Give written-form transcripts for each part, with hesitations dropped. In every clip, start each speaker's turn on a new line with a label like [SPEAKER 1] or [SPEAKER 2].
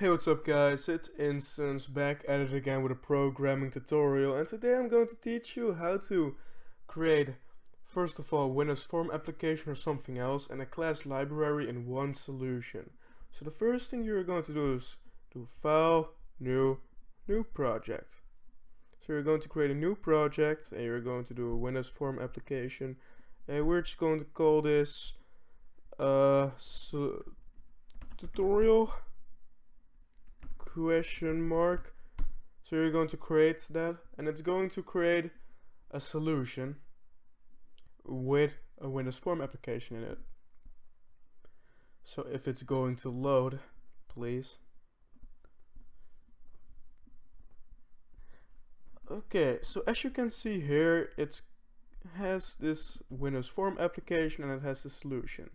[SPEAKER 1] Hey, what's up guys, it's Instance back at it again with a programming tutorial, and today I'm going to teach you how to create, first of all, Windows Form application or something else and a class library in one solution. So the first thing you're going to do is do File, New Project. So you're going to create a new project and you're going to do a Windows Form application, and we're just going to call this tutorial ? So you're going to create that, and it's going to create a solution with a Windows Form application in it. So if it's going to load, please. Okay, so as you can see here, it has this Windows Form application and it has the solution.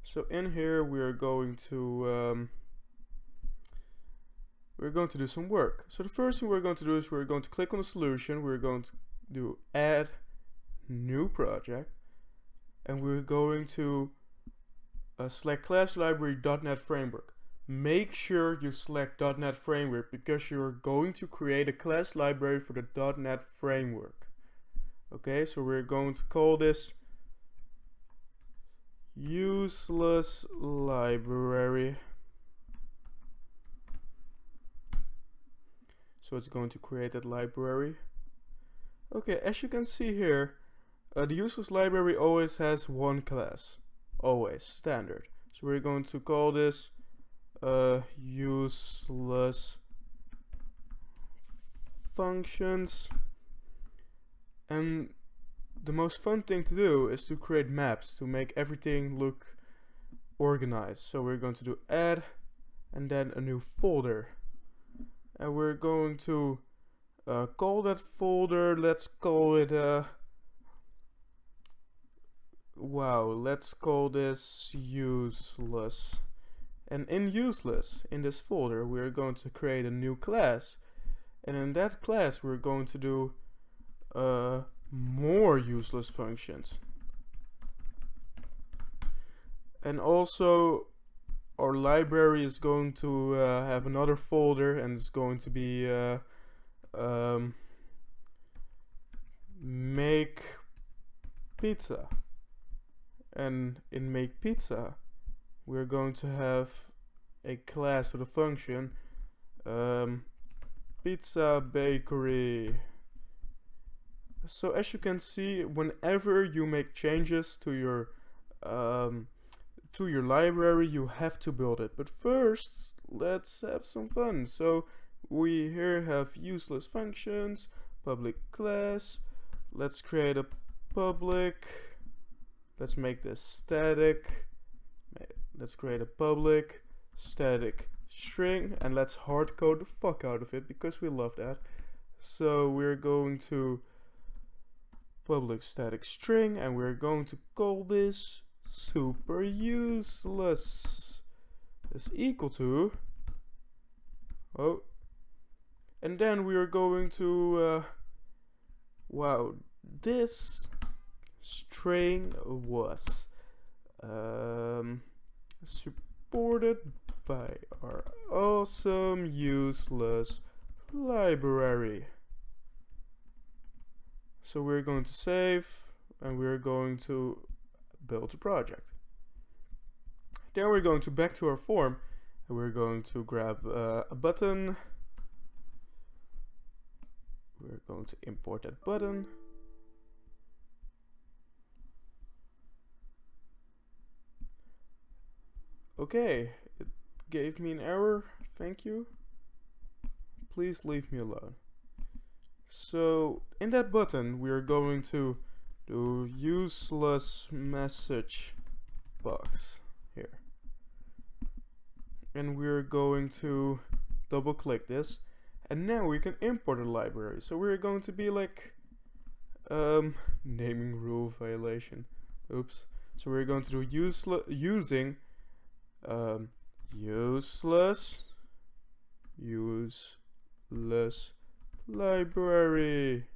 [SPEAKER 1] So in here we are going to do some work. So the first thing we're going to do is we're going to click on the solution, we're going to do add new project, and we're going to select class library .NET framework. Make sure you select .NET framework because you're going to create a class library for the .NET framework. Okay, so we're going to call this useless library. So it's going to create that library. Okay, as you can see here, the useless library always has one class. Always, standard. So we're going to call this useless functions. And the most fun thing to do is to create maps to make everything look organized. So we're going to do add and then a new folder. And we're going to call that folder, let's call it, let's call this useless. And in useless, in this folder, we're going to create a new class. And in that class, we're going to do more useless functions. And also, our library is going to have another folder, and it's going to be make pizza. And in make pizza, we're going to have a class with a function pizza bakery. So as you can see, whenever you make changes to your library, you have to build it. But first, let's have some fun. So we here have useless functions, public class. Let's create a public. Let's make this static. Let's create a public static string, and let's hard code the fuck out of it because we love that. So we're going to public static string, and we're going to call this super useless is equal to and then we are going to this string was supported by our awesome useless library. So we're going to save, and we're going to build a project. Then we're going to back to our form, and we're going to grab a button. We're going to import that button. Okay, it gave me an error. Thank you. Please leave me alone. So in that button, we are going to do useless message box here, and we're going to double click this, and now we can import a library. So we're going to be like naming rule violation. Oops. So we're going to do using useless library.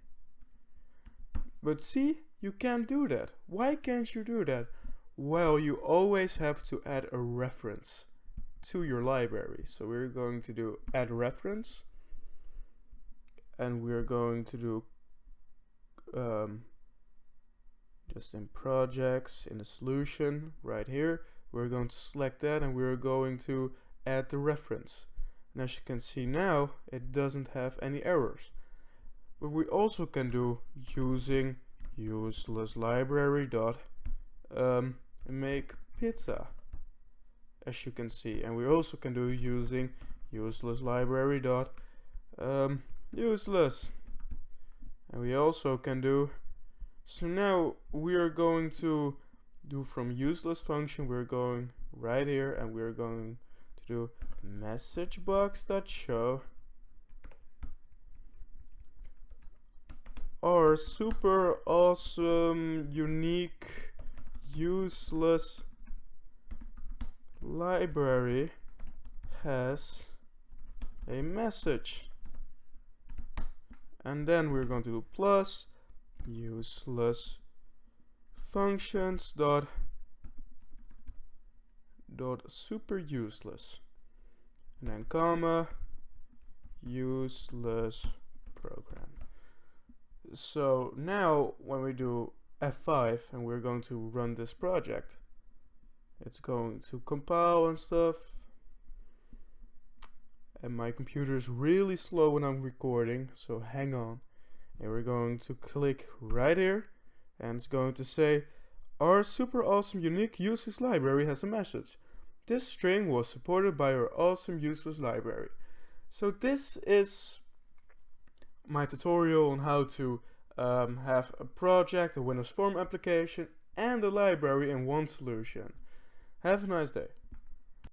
[SPEAKER 1] But see, you can't do that. Why can't you do that? Well, you always have to add a reference to your library. So we're going to do add reference, and we're going to do just in projects, in the solution right here, we're going to select that, and we're going to add the reference. And as you can see now, it doesn't have any errors. But we also can do using useless library dot make pizza, as you can see. And we also can do using useless library dot useless. And we also can do, so now we are going to do from useless function, we're going right here, and we're going to do message box.show our super awesome unique useless library has a message. And then we're going to do plus useless functions dot super useless, and then comma useless program. So now when we do F5 and we're going to run this project, it's going to compile and stuff, and my computer is really slow when I'm recording, so hang on. And we're going to click right here, and it's going to say our super awesome unique useless library has a message. This string was supported by our awesome useless library. So this is my tutorial on how to have a project, a Windows Form application, and a library in one solution. Have a nice day.